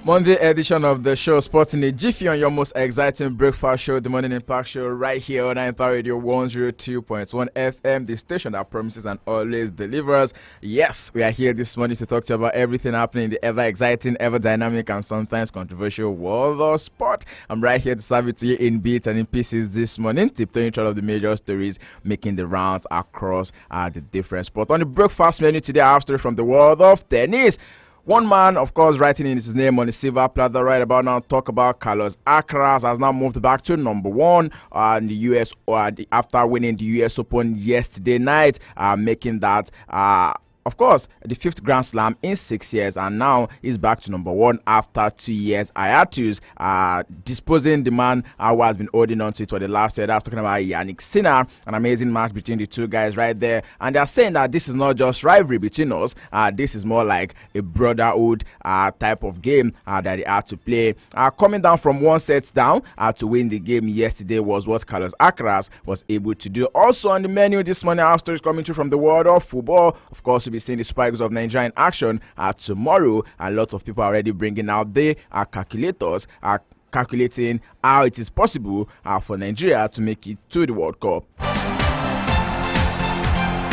Monday edition of the show, Sporting a Jiffy on your most exciting breakfast show, the Morning Impact Show, right here on Empire Radio 102.1 FM, the station that promises and always delivers. Yes, we are here this morning to talk to you about everything happening in the ever exciting, ever dynamic, and sometimes controversial world of sport. I'm right here to serve it to you in bits and in pieces this morning, tiptoeing through all of the major stories making the rounds across the different sports. On the breakfast menu today, I have story from the world of tennis. One man, of course, writing in his name on the silver platter right about now, talk about Carlos Alcaraz has now moved back to number one in the US after winning the US Open yesterday night, making that of course, the fifth Grand Slam in 6 years, and now he's back to number one after 2 years. Hiatus, disposing the man who has been holding on to it for the last year. That's talking about Yannick Sinner. An amazing match between the two guys right there. And they're saying that this is not just rivalry between us. This is more like a brotherhood type of game that they had to play. Coming down from 1 set down to win the game yesterday was what Carlos Alcaraz was able to do. Also on the menu this morning, our stories coming through from the world of football. Of course, we'll be seeing the Super Eagles of Nigeria in action tomorrow. A lot of people are already bringing out their calculators, calculating how it is possible for Nigeria to make it to the World Cup.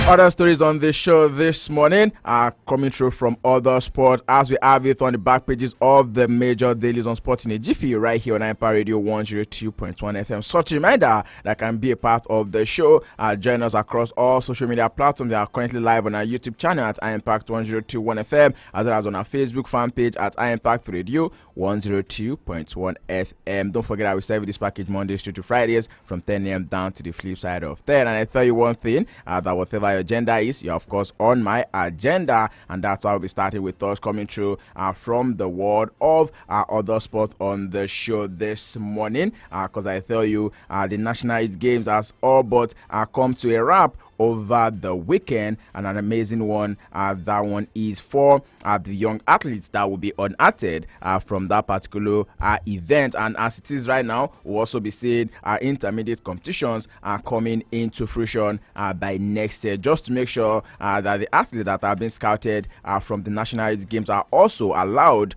Other stories on this show this morning are coming through from other sports as we have it on the back pages of the major dailies on Sporting a Jiffy right here on Empire Radio 102.1 FM. Such a reminder that can be a part of the show. Join us across all social media platforms. They are currently live on our YouTube channel at impact 1021 FM, as well as on our Facebook fan page at impact Radio 102.1 FM. Don't forget, I will serve this package Mondays through to Fridays from 10 a.m. down to the flip side of 10. And I tell you one thing, that whatever your agenda is, you're of course on my agenda, and that's how we started with us coming through from the world of other sports on the show this morning, because I tell you the National Youth Games has all but come to a wrap over the weekend, and an amazing one. That one is for the young athletes that will be unattended from that particular event. And as it is right now, we'll also be seeing intermediate competitions coming into fruition by next year, just to make sure that the athletes that have been scouted from the National Youth Games are also allowed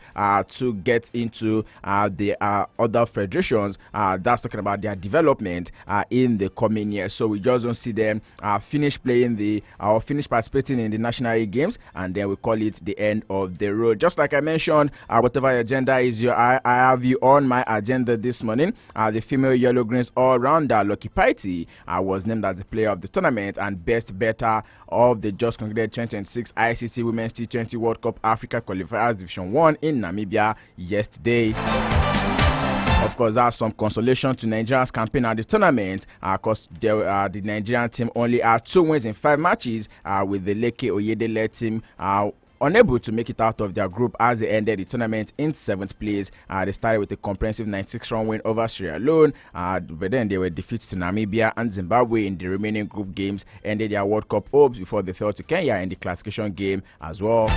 to get into the other federations. That's talking about their development in the coming years. So we just don't see them finish playing or finish participating in the National Youth Games, and then we call it the end of the road. Just like I mentioned, whatever your agenda is, I have you on my agenda this morning. The female Yellow Greens all-rounder Lucky Piety was named as the player of the tournament and best better of the just concluded 2026 ICC Women's T20 World Cup Africa Qualifiers Division 1 in Namibia yesterday. Of course, that's some consolation to Nigeria's campaign at the tournament, because the Nigerian team only had 2 wins in 5 matches, with the Leke Oyede-led team unable to make it out of their group as they ended the tournament in 7th place. They started with a comprehensive 96-run win over Sierra Leone, but then they were defeated to Namibia and Zimbabwe in the remaining group games, ended their World Cup hopes before they fell to Kenya in the classification game as well.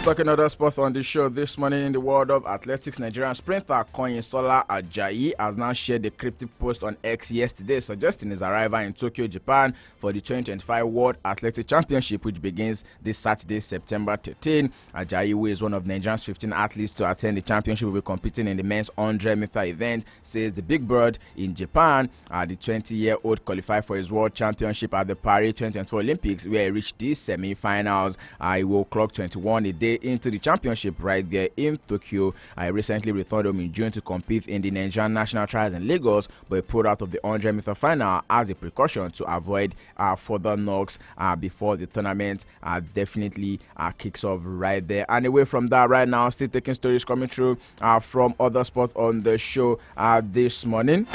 Talking other sports on the show this morning in the world of athletics, Nigerian sprinter Kanyinsola Ajayi has now shared a cryptic post on X yesterday suggesting his arrival in Tokyo, Japan for the 2025 World Athletics Championship, which begins this Saturday, September 13. Ajayi, who is one of Nigeria's 15 athletes to attend the championship, will be competing in the men's 100-meter event, says the Big Bird in Japan. The 20-year-old qualified for his World Championship at the Paris 2024 Olympics, where he reached the semi-finals. He will clock 21 a day into the championship right there in Tokyo. I recently returned home in June to compete in the Nigerian national trials in Lagos, but he pulled out of the 100-meter final as a precaution to avoid further knocks before the tournament definitely kicks off right there. And away from that, right now, still taking stories coming through from other sports on the show this morning.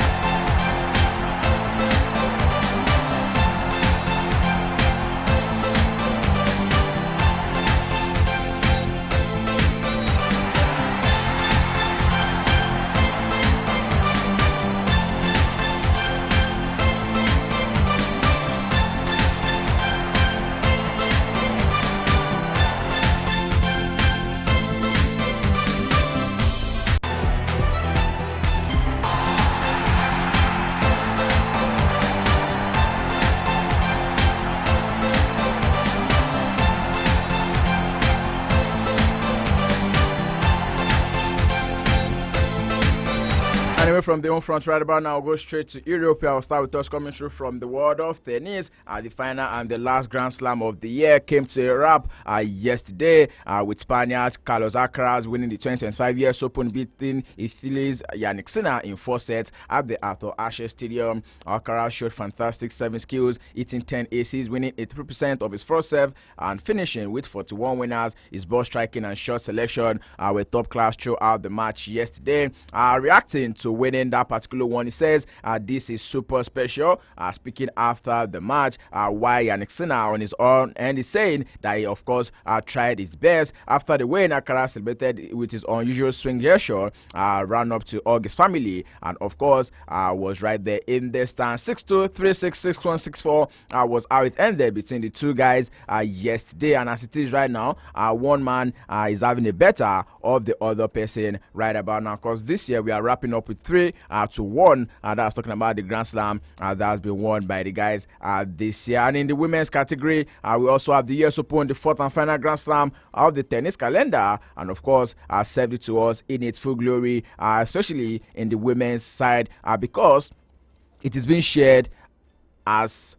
Anyway, from the home front right about now, I'll go straight to Europe. I'll start with us coming through from the world of tennis. The final and the last Grand Slam of the year came to a wrap yesterday with Spaniard Carlos Alcaraz winning the 2025 US Open, beating Italy's Yannick Sinner in 4 sets at the Arthur Ashe Stadium. Alcaraz showed fantastic serving skills, hitting 10 aces, winning 83% of his first serve and finishing with 41 winners. His ball striking and shot selection were top class throughout the match yesterday. Reacting to winning that particular one, he says this is super special. Speaking after the match, why Yannick Sinner on his own, and he's saying that he of course tried his best. After the win, Alcaraz celebrated with his unusual swing gesture, ran up to hug his family, and of course was right there in the stand. 6-2, 3-6, 6-1, 6-4 was how it ended between the two guys yesterday. And as it is right now, one man is having a better of the other person right about now, because this year we are wrapping up with 3-1. That's talking about the Grand Slam that has been won by the guys this year. And in the women's category, we also have the US Open, the 4th and final Grand Slam of the tennis calendar, and of course served it to us in its full glory, especially in the women's side, because it is being shared as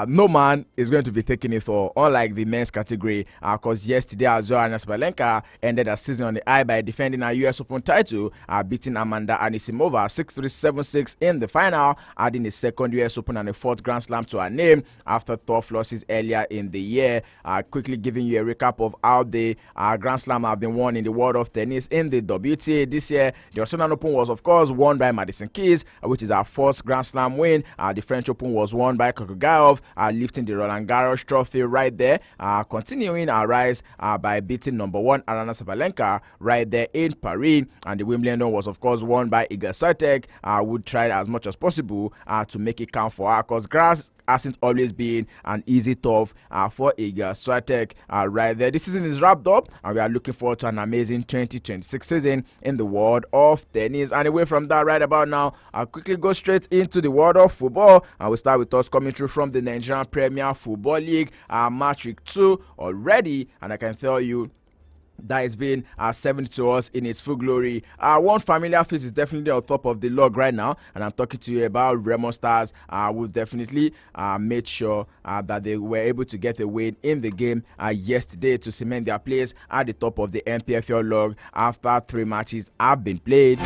no man is going to be taking it for, unlike the men's category, because yesterday as well, Anna Sabalenka ended her season on the high by defending her US Open title, beating Amanda Anisimova 6-3, 7-6 in the final, adding a second US Open and a 4th Grand Slam to her name after tough losses earlier in the year. Quickly giving you a recap of how the Grand Slam have been won in the world of tennis. In the WTA this year, the Australian Open was of course won by Madison Keys, which is our 4th Grand Slam win. The French Open was won by Coco Gauff, lifting the Roland Garros trophy right there, continuing our rise by beating number 1 Aryna Sabalenka right there in Paris. And the Wimbledon was of course won by Iga Swiatek, who tried as much as possible to make it count for her, because grass hasn't always been an easy turf for Iga Swiatek right there. This season is wrapped up, and we are looking forward to an amazing 2026 season in the world of tennis. And away from that right about now, I'll quickly go straight into the world of football, and we'll start with us coming through from the Nigerian Premier Football League. Match week 2 already, and I can tell you that has been served to us in its full glory. One familiar face is definitely on top of the log right now, and I'm talking to you about Remo Stars. We've definitely made sure that they were able to get a win in the game yesterday to cement their place at the top of the NPFL log after 3 matches have been played.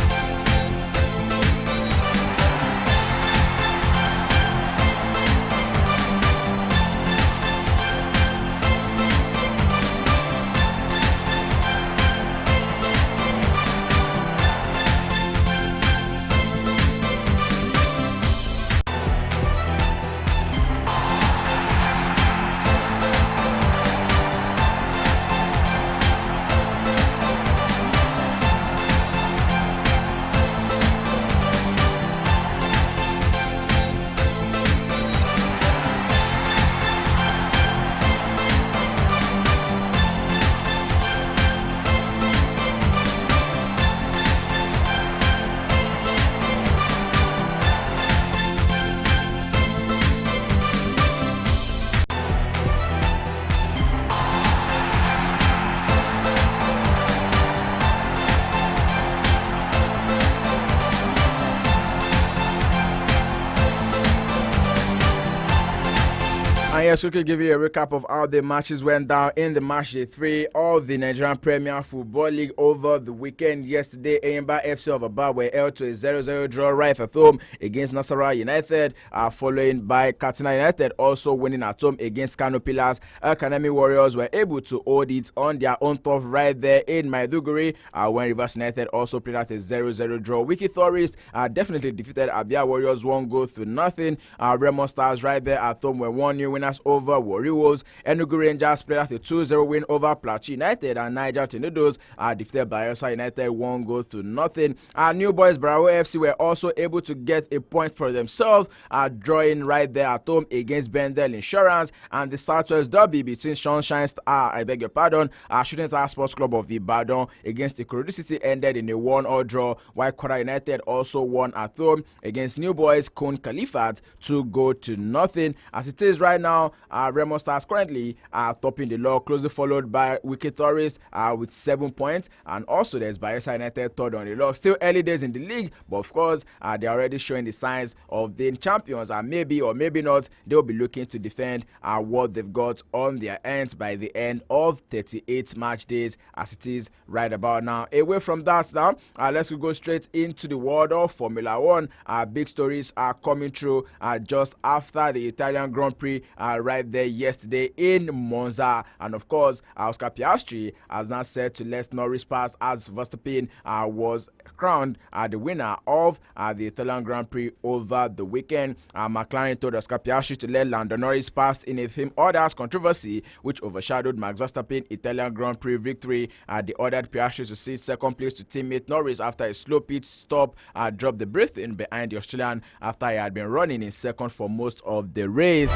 And yes, we could give you a recap of how the matches went down in the match day 3 of the Nigerian Premier Football League over the weekend. Yesterday, Eyimba FC of Aba were held to a 0-0 draw right at home against Nasarawa United, following by Katsina United also winning at home against Kano Pillars. Academy Warriors were able to hold it on their own turf right there in Maiduguri, when Rivers United also played at a 0-0 draw. Wiki Tourist definitely defeated Abia Warriors 1-0. Remo Stars right there at home were 1-0 winners over Warri Wolves. Enugu Rangers played at a 2-0 win over Plateau United, and Niger Tornadoes defeated Bayelsa United 1-0. New Boys Bravo FC were also able to get a point for themselves, drawing right there at home against Bendel Insurance. And the Southwest Derby between Shooting Star Sports Club of Ibadan against Ikorodu City ended in a 1-1 draw, while Kwara United also won at home against New Boys Kon Khalifat 2-0. As it is right now, now, Remo Stars currently topping the log, closely followed by Wiki Tourist with 7 points, and also there's Bayelsa United third on the log. Still early days in the league, but of course they're already showing the signs of being champions, and maybe or maybe not they'll be looking to defend what they've got on their ends by the end of 38 match days as it is right about now. Away from that now, let's go straight into the world of Formula One. Big stories are coming through just after the Italian Grand Prix right there yesterday in Monza, and of course Oscar Piastri has now said to let Norris pass as Verstappen was crowned the winner of the Italian Grand Prix over the weekend. McLaren told Oscar Piastri to let Lando Norris pass in a team orders controversy which overshadowed Max Verstappen Italian Grand Prix victory. They ordered Piastri to cede second place to teammate Norris after a slow pit stop dropped the breathing behind the Australian after he had been running in second for most of the race.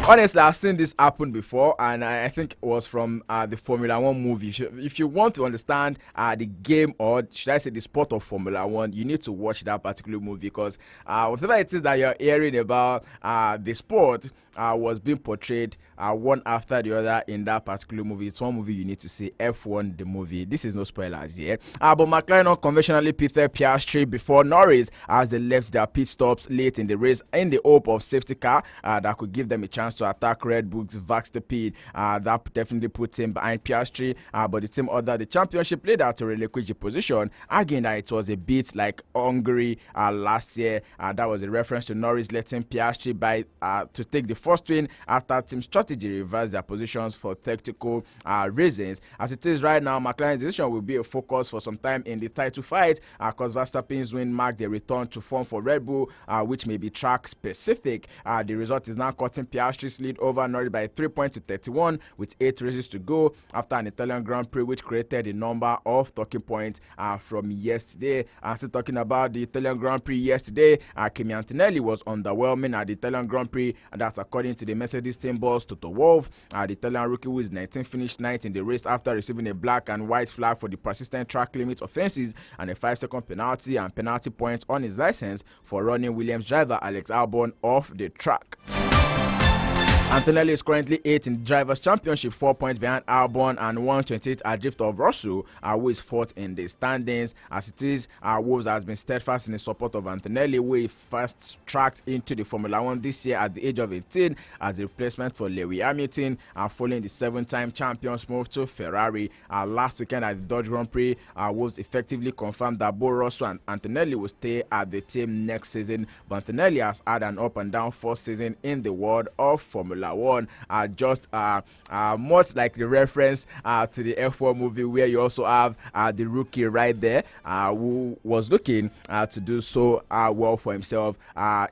Honestly, I've seen this happen before, and I think it was from the Formula One movie. If you want to understand the game, or should I say the sport of Formula One, you need to watch that particular movie, because whatever it is that you're hearing about the sport was being portrayed one after the other in that particular movie. It's one movie you need to see, F1 the movie. This is no spoilers here. But McLaren unconventionally pitted Piastri before Norris as they left their pit stops late in the race in the hope of safety car that could give them a chance to attack Red Bull's Verstappen. That definitely puts him behind Piastri, but the team ordered the championship leader to relinquish the position, arguing that it was a bit like Hungary last year. That was a reference to Norris letting Piastri to take the first win after team strategy reversed their positions for tactical reasons. As it is right now, McLaren's decision will be a focus for some time in the title fight, because Verstappen's win marked a return to form for Red Bull, which may be track specific. The result is now cutting Piastri's lead over Norris by 3 points to 31 with 8 races to go after an Italian Grand Prix which created a number of talking points from yesterday. Still talking about the Italian Grand Prix yesterday, Kimi Antonelli was underwhelming at the Italian Grand Prix, and that's according to the Mercedes team boss Toto Wolff. The Italian rookie, who is 19, finished ninth in the race after receiving a black and white flag for the persistent track limit offenses and a 5-second penalty and penalty points on his license for running Williams driver Alex Albon off the track. Antonelli is currently 8th in the Drivers' Championship, 4 points behind Albon and 128 adrift of Russell, who is 4th in the standings. As it is, Wolves has been steadfast in the support of Antonelli, who he first tracked into the Formula One this year at the age of 18 as a replacement for Lewis Hamilton, following the 7-time champion's move to Ferrari. Last weekend at the Dutch Grand Prix, Wolves effectively confirmed that both Russell and Antonelli will stay at the team next season, but Antonelli has had an up-and-down first season in the world of Formula One. Just much like the reference to the F1 movie, where you also have the rookie right there who was looking to do so well for himself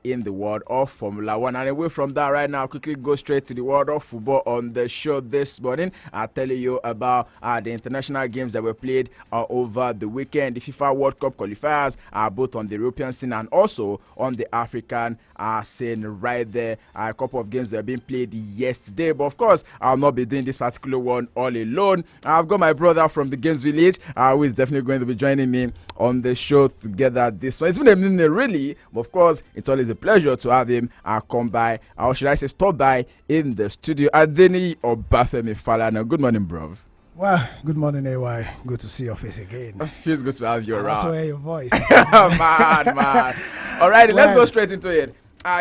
in the world of Formula One. And away from that right now, quickly go straight to the world of football on the show this morning. I'll tell you about the international games that were played over the weekend. The FIFA World Cup qualifiers are both on the European scene and also on the African scene right there. A couple of games that have been played yesterday, but of course I'll not be doing this particular one all alone. I've got my brother from the Games Village who is definitely going to be joining me on the show together this one. It's been a minute really, but of course it's always a pleasure to have him come by, or should I say stop by in the studio. Adeni Obafemi Falana, good morning, bro. Well, good morning, AY. Good to see your face again. It feels good to have you around. I also hear your voice. man. All right, let's go straight into it.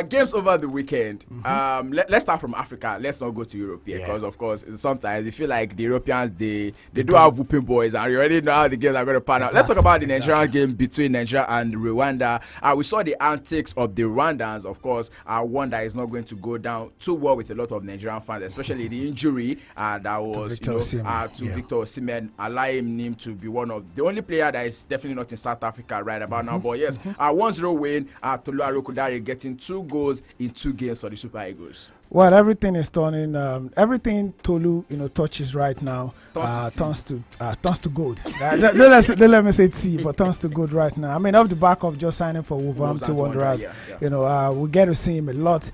Games over the weekend. Let's start from Africa. Let's not go to Europe yet, because of course sometimes you feel like the Europeans they do have whooping boys, and you already know how the games are going to pan out. Let's talk about the Nigerian game between Nigeria and Rwanda. We saw the antics of the Rwandans, of course. One that is not going to go down too well with a lot of Nigerian fans, especially the injury that was to Victor Osimhen, allowing him to be one of the only player that is definitely not in South Africa right about now. But yes, 1-0 win. Tolu Arokudare getting 2 goals in 2 games for the Super Eagles. Well, everything is turning. Everything Tolu, touches right now turns to gold. Don't let me say tea, but turns to gold right now. I mean, off the back of just signing for Wolverhampton Wanderers, we get to see him a lot,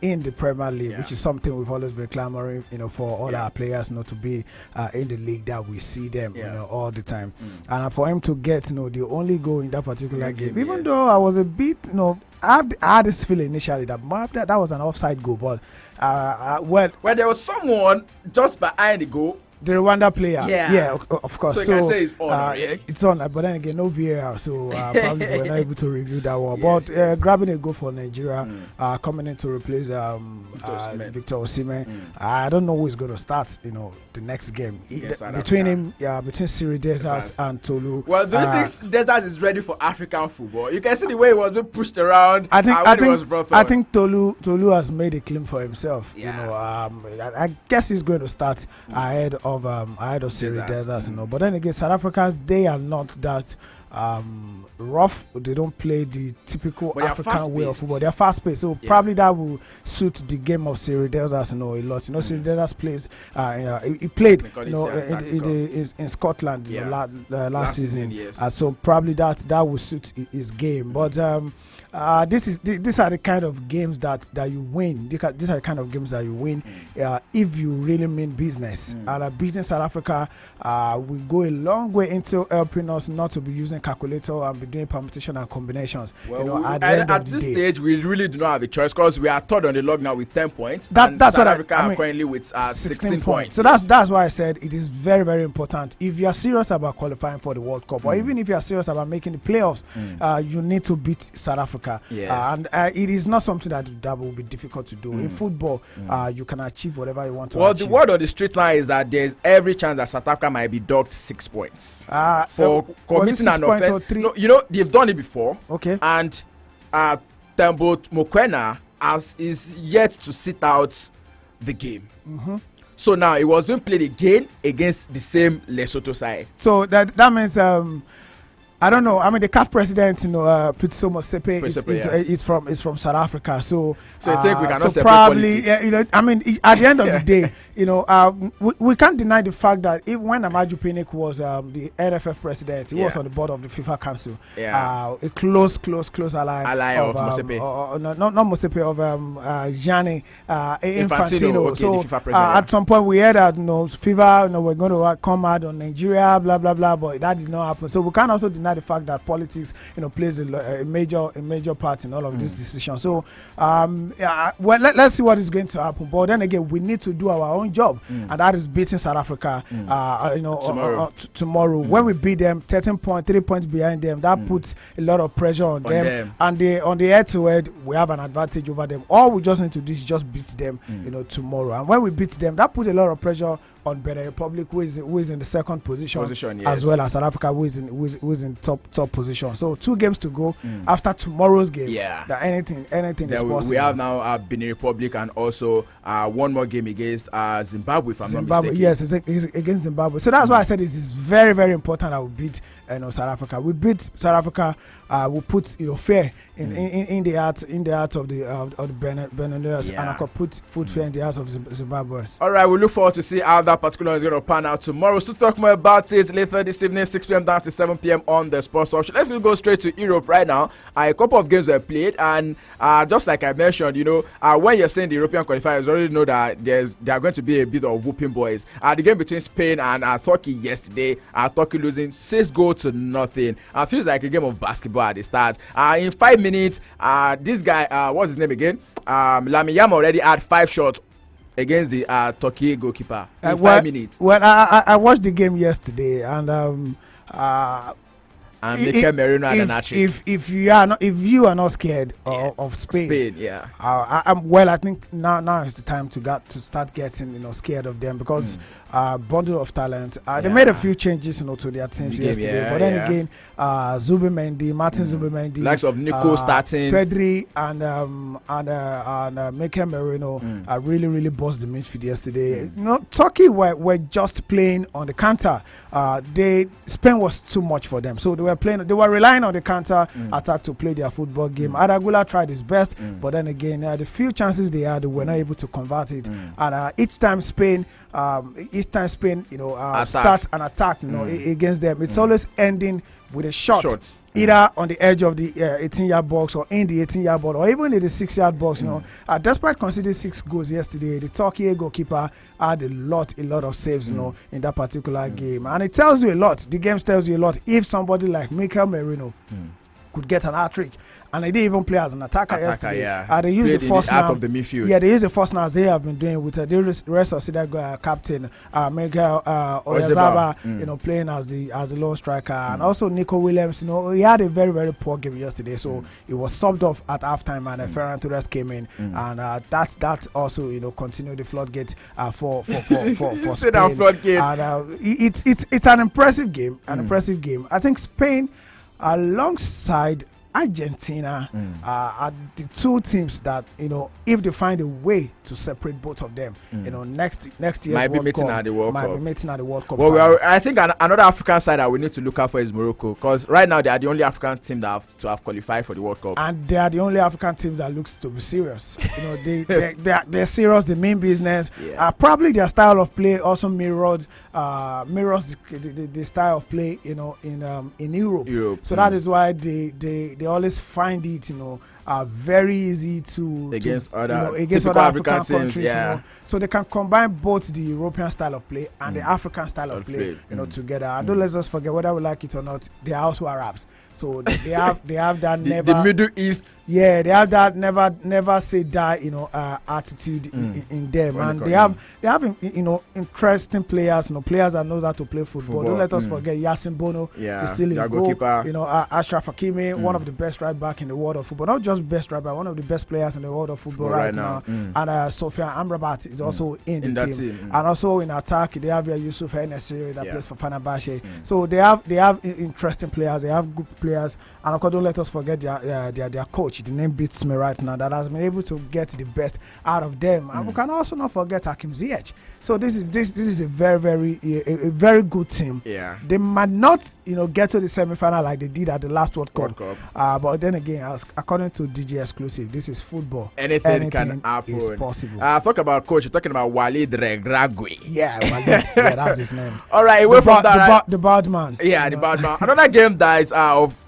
in the Premier League, which is something we've always been clamoring, for all our players, to be in the league that we see them, all the time. And for him to get, the only goal in that particular game, even though I was a bit, I had this feeling initially that that was an offside goal, but well, there was someone just behind the goal. The Rwanda player, yeah, of course. So you can say it's on. It's on, but then again, no VAR, so probably we're not able to review that one. Yes, but grabbing a goal for Nigeria, coming in to replace Victor Osimhen. I don't know who is going to start. The next game between him, between Siri Desas and Tolu. Well, do you think Desas is ready for African football? You can see the way he was being pushed around. I think Tolu has made a claim for himself. Yeah. I guess he's going to start ahead of Siri Desas. But then again, South Africans, they are not that rough. They don't play the typical African way of football. They're fast paced, so probably that will suit the game of Siri Desas a lot. Siri Desas plays. He played in Scotland last season. Yes. So probably that will suit his game. But these are the kind of games that you win. These are the kind of games that you win if you really mean business. And beating South Africa will go a long way into helping us not to be using calculator and be doing permutation and combinations. Well, at this stage, we really do not have a choice because we are third on the log now with 10 points. That's South Africa are currently with 16 points. So that's why I said it is very, very important. If you are serious about qualifying for the World Cup, or even if you are serious about making the playoffs, you need to beat South Africa. Yes. And it is not something that will be difficult to do. In football, you can achieve whatever you want to achieve. The word on the street line is that there's every chance that South Africa might be docked 6 points for committing an offense. No, they've done it before. Okay. And Tembo Mokoena is yet to sit out the game. So now it was being played again against the same Lesotho side. So that means I don't know. I mean, the CAF president, Pitso Motsepe is from South Africa. So I think we cannot separate probably, politics. I mean, at the end of the day, we can't deny the fact that when Amaju Pinnick was the NFF president, he was on the board of the FIFA Council. Yeah. A close ally of Motsepe. Not Motsepe, of Gianni Infantino. Okay, so the FIFA president, at some point we heard that FIFA, we're going to come out on Nigeria, blah blah blah, but that did not happen. So we can't also deny the fact that politics, plays a major part in all of these decisions. So, let's see what is going to happen. But then again, we need to do our own job, and that is beating South Africa. Tomorrow, when we beat them, 3 points behind them, that puts a lot of pressure on them. And on the head-to-head, we have an advantage over them. All we just need to do is just beat them, tomorrow. And when we beat them, that puts a lot of pressure on Benin Republic, who is in the second position yes. as well as South Africa, who is in top position. So 2 games to go after tomorrow's game. Yeah, that anything is possible. We have now Benin Republic and also one more game against Zimbabwe, if I'm not mistaken. Yes, it's against Zimbabwe. So that's why I said it is very, very important that we beat South Africa. We beat South Africa. We put fear in the heart of the Beniners, and I could put fear in the hearts of Zimbabweans. All right, we look forward to see how that particular is going to pan out tomorrow. So talk more about it later this evening, 6 p.m. down to 7 p.m. on the Sports Option. Let's go straight to Europe right now. A couple of games were played, and just like I mentioned, when you're saying the European qualifiers, you already know that there are going to be a bit of whooping boys. The game between Spain and Turkey yesterday, Turkey losing 6-0. It feels like a game of basketball at the start. In 5 minutes, this guy, what's his name again? Lamine Yamal already had 5 shots against the Turkey goalkeeper in 5 minutes. Well, I watched the game yesterday, and Mikel Merino had an hat-trick. If you are not scared of Spain, yeah. I think now is the time to start getting scared of them, because bundle of talent. They made a few changes to their teams yesterday, but then again, Martin Zubimendi, likes of Nico starting, Pedri and Mikel Merino really bossed the midfield yesterday. Turkey were just playing on the counter. Spain was too much for them, so they were relying on the counter attack to play their football game. Adagula tried his best, but then again, the few chances they had, they were not able to convert it. And each time Spain starts an attack against them, it's always ending with a shot. Either on the edge of the 18-yard box, or in the 18-yard box, or even in the 6-yard box. Despite conceding 6 goals yesterday, the Turkey goalkeeper had a lot of saves, in that particular game, and it tells you a lot. The game tells you a lot. If somebody like Mikel Merino could get an hat-trick. And they didn't even play as an attacker yesterday. Yeah. They used the first out of the midfield. Yeah, they used the first now as they have been doing with the rest of the captain Miguel Oyarzabal, playing as the lone striker, and also Nico Williams. He had a very, very poor game yesterday, so he was subbed off at halftime, and Ferran Torres came in, and that also continued the floodgate for Spain. Floodgate. And it's an impressive game, I think Spain, alongside Argentina, are the two teams that if they find a way to separate both of them, next year's might be World meeting Cup, at the World might Cup. be meeting at the World Cup. Well, I think another African side that we need to look out for is Morocco, because right now they are the only African team that have qualified for the World Cup, and they are the only African team that looks to be serious. They're serious. The main business. Probably their style of play also mirrors the style of play in Europe. So that is why they always find it very easy to against other African teams, countries. So they can combine both the European style of play and the African style of play together. And don't let's just forget, whether we like it or not, they are also Arabs. So they have that the Middle East. Yeah, they have that never say die attitude in them, and they have interesting players, players that knows how to play football. Don't let us forget Yasin Bono is still in goal. Ashraf Hakimi, one of the best right back in the world of football. Not just best right back, one of the best players in the world of football right now. And Sofian Amrabat is also in the team. And also in attack, they have Yusuf Enesiri that plays for Fenerbahce. So they have interesting players. They have good players. And of course, don't let us forget their coach. The name beats me right now. That has been able to get the best out of them. And we can also not forget Hakim Ziyech. So this is a very good team. Yeah. They might not get to the semi-final like they did at the last World Cup. But then again, according to DJ Exclusive, this is football. Anything can happen. Is possible. Talk about coach. You're talking about Walid Regragui. Yeah, Walid. Yeah, that's his name. All right, away from that, the bad man. Yeah, the bad man. Another game that is of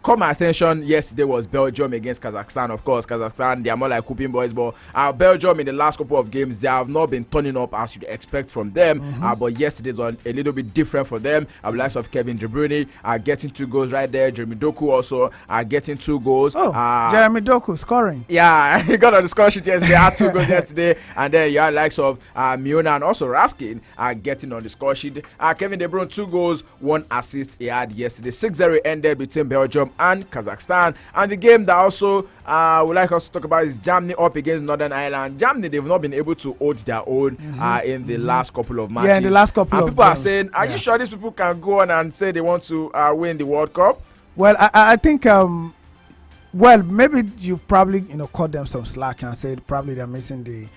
caught my attention yesterday was Belgium against Kazakhstan. Of course, Kazakhstan, they are more like whooping boys, but Belgium in the last couple of games, they have not been turning up as you'd expect from them. But yesterday was a little bit different for them. The likes of Kevin De Bruyne are getting 2 goals right there. Jeremy Doku also are getting 2 goals. Jeremy Doku scoring. Yeah, he got on the score sheet yesterday. Had 2 goals yesterday. And then you have likes of Miona and also Raskin are getting on the score sheet. Kevin De Bruyne, 2 goals, 1 assist he had yesterday. 6-0 ended between Belgium and Kazakhstan. And the game that also would like us to talk about is Germany up against Northern Ireland. Germany, they've not been able to hold their own in the last couple of matches. Yeah, in the last couple of people games. Are saying, are you sure these people can go on and say they want to win the World Cup? Well, I think maybe you probably cut them some slack and said probably they're missing the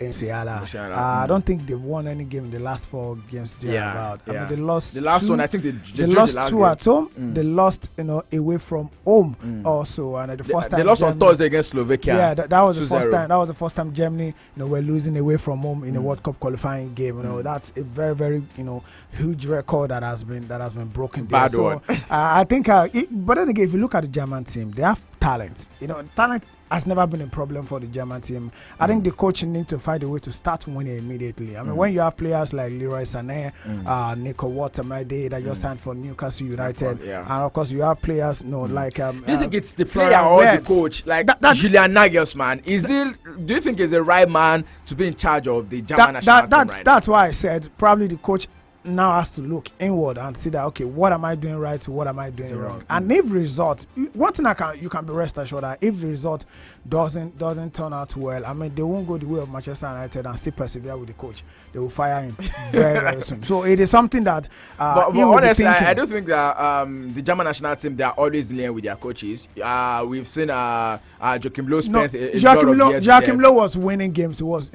Musiala. I don't think they've won any game in the last 4 games. I mean, they lost the last 2, one. I think they lost 2 at home. They lost away from home also, and the first time they lost Germany, on Thursday against Slovakia. Yeah, that was the 2-0. first time. That was the first time Germany were losing away from home in a World Cup qualifying game. That's a very, very huge record that has been broken. Bad there. one. So I think, but then again, if you look at the German team, they have talent. Talent has never been a problem for the German team. I think the coach need to find a way to start winning immediately. I mean, when you have players like Leroy Sané, Nico Watermade that just signed for Newcastle United, and of course you have players like. Do you think it's the player or the coach, like Julian Nagelsmann? Do you think he's the right man to be in charge of the German national team right now? That's why I said probably the coach now has to look inward and see that, okay, what am I doing right, what am I doing wrong? And if result, one thing you can be rest assured that if the result doesn't turn out well, I mean, they won't go the way of Manchester United and still persevere with the coach. They will fire him very, very soon. So it is something that but honestly, I do think that the German national team, they are always dealing with their coaches. We've seen Joachim Löw spent Joachim Löw was winning games. He was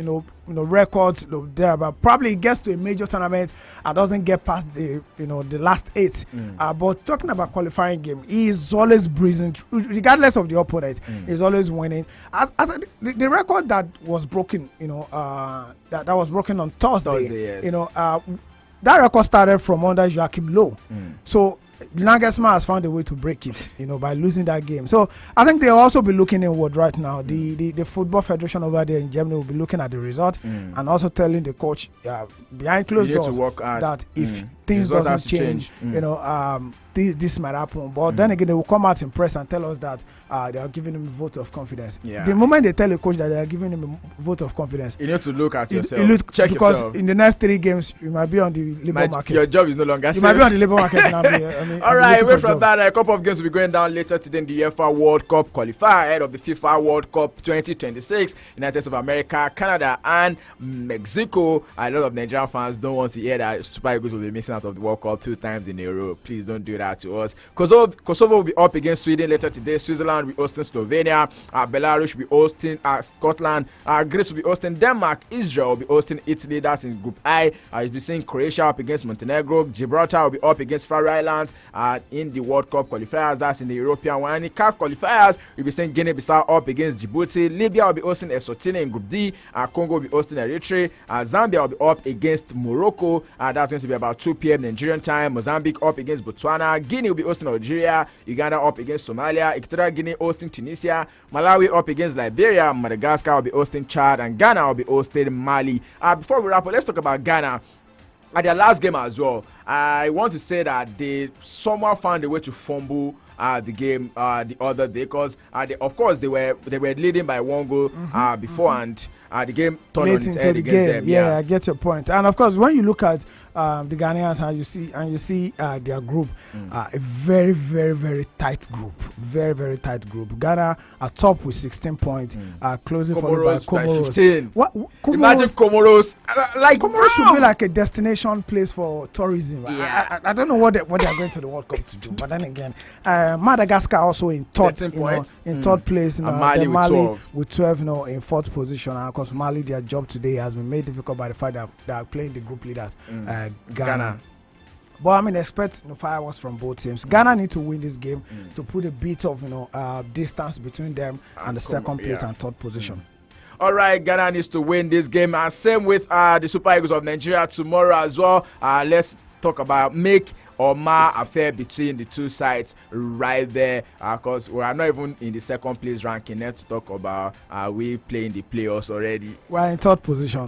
records there, but probably gets to a major tournament and doesn't get past the last 8. But talking about qualifying game, he is always breezing through, regardless of the opponent. He's always winning. As the record that was broken, that was broken on Thursday. Yes. That record started from under Joachim Löw. So Nagelsmann has found a way to break it, by losing that game. So I think they'll also be looking inward right now. The Football Federation over there in Germany will be looking at the result and also telling the coach behind closed doors that if things doesn't change, this might happen. But then again, they will come out in press and tell us that they are giving him a vote of confidence. Yeah. The moment they tell a coach that they are giving him a vote of confidence, you need to look at yourself. Check because yourself. In the next 3 games, you might be on the labor market. Your job is no longer you safe. might be on the labor market. All right, away from that, a couple of games will be going down later today in the UEFA World Cup qualifier ahead of the FIFA World Cup 2026. United States of America, Canada, and Mexico. A lot of Nigerian fans don't want to hear that Super Eagles will be missing out of the World Cup 2 times in a row. Please don't do that to us. Kosovo will be up against Sweden later today. Switzerland will be hosting Slovenia. Belarus will be hosting Scotland. Greece will be hosting Denmark. Israel will be hosting Italy. That's in Group I. You'll be seeing Croatia up against Montenegro. Gibraltar will be up against Faroe Islands in the World Cup qualifiers. That's in the European one. And in CAF qualifiers, we'll be seeing Guinea-Bissau up against Djibouti. Libya will be hosting Eswatini in Group D. Congo will be hosting Eritrea. Zambia will be up against Morocco. That's going to be about 2 p.m. Nigerian time. Mozambique up against Botswana. Guinea will be hosting Algeria. Uganda up against Somalia. Equatorial Guinea hosting Tunisia. Malawi up against Liberia. Madagascar will be hosting Chad. And Ghana will be hosting Mali. Before we wrap up, let's talk about Ghana. At their last game as well, I want to say that they somehow found a way to fumble the game the other day, because of course they were leading by 1 goal before, and the game turned on its head against them. Yeah, I get your point. And of course, when you look at the Ghanaians and you see their group, a very, very, very tight group. Very, very tight group. Ghana are top with 16 points, closely followed by Comoros. 15. Imagine Comoros. Comoros should be like a destination place for tourism. Yeah. I don't know what they are going to the World Cup to do. But then again, Madagascar also in third, third place. Mali with 12, in 4th position. And of course, Mali, their job today has been made difficult by the fact that they are playing the group leaders, Ghana. But I mean, expect fireworks from both teams. Ghana need to win this game to put a bit of distance between them and the second place and 3rd position. All right, Ghana needs to win this game. And same with the Super Eagles of Nigeria tomorrow as well. Let's talk about make or mar affair between the two sides right there, because we are not even in the 2nd place ranking. Let's talk about we playing the playoffs already. We're in 3rd position.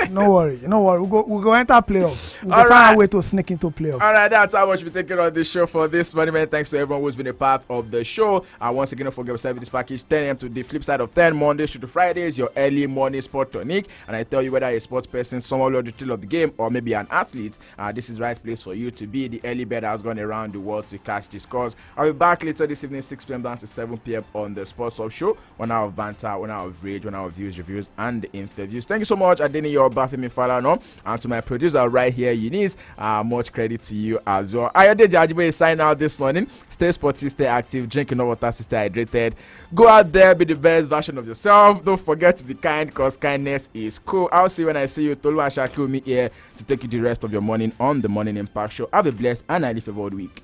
No worry. We'll go enter playoffs. We'll find a way to sneak into playoffs. All right, that's how much we're taking on this show for this morning, man. Thanks to everyone who's been a part of the show. Once again, don't forget to serve this package 10 a.m. to the flip side of 10, Mondays to Fridays, your early morning sport tonic. And I tell you, whether you're a sports person, someone who loves the thrill of the game, or maybe an athlete, this is the right place for you to be. The early bird has gone around the world to catch the scores. I'll be back later this evening, 6 p.m. down to 7 p.m. on the Sports Hub Show. 1 hour of banter, 1 hour of rage, 1 hour of views, reviews, and interviews. Thank you so much, Adeni Yorubafemi Falana, and to my producer right here, Eunice. Much credit to you as well. Ayode Jajibe is signing out this morning. Stay sporty, stay active, drink enough water, stay hydrated. Go out there, be the best version of yourself. Don't forget to be kind, because kindness is cool. I'll see you when I see you. Tolu and Shaki will meet here to take you the rest of your morning on the Morning Impact Show. Have a blessed and highly favored week.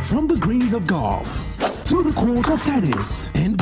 From the greens of golf to the court of tennis and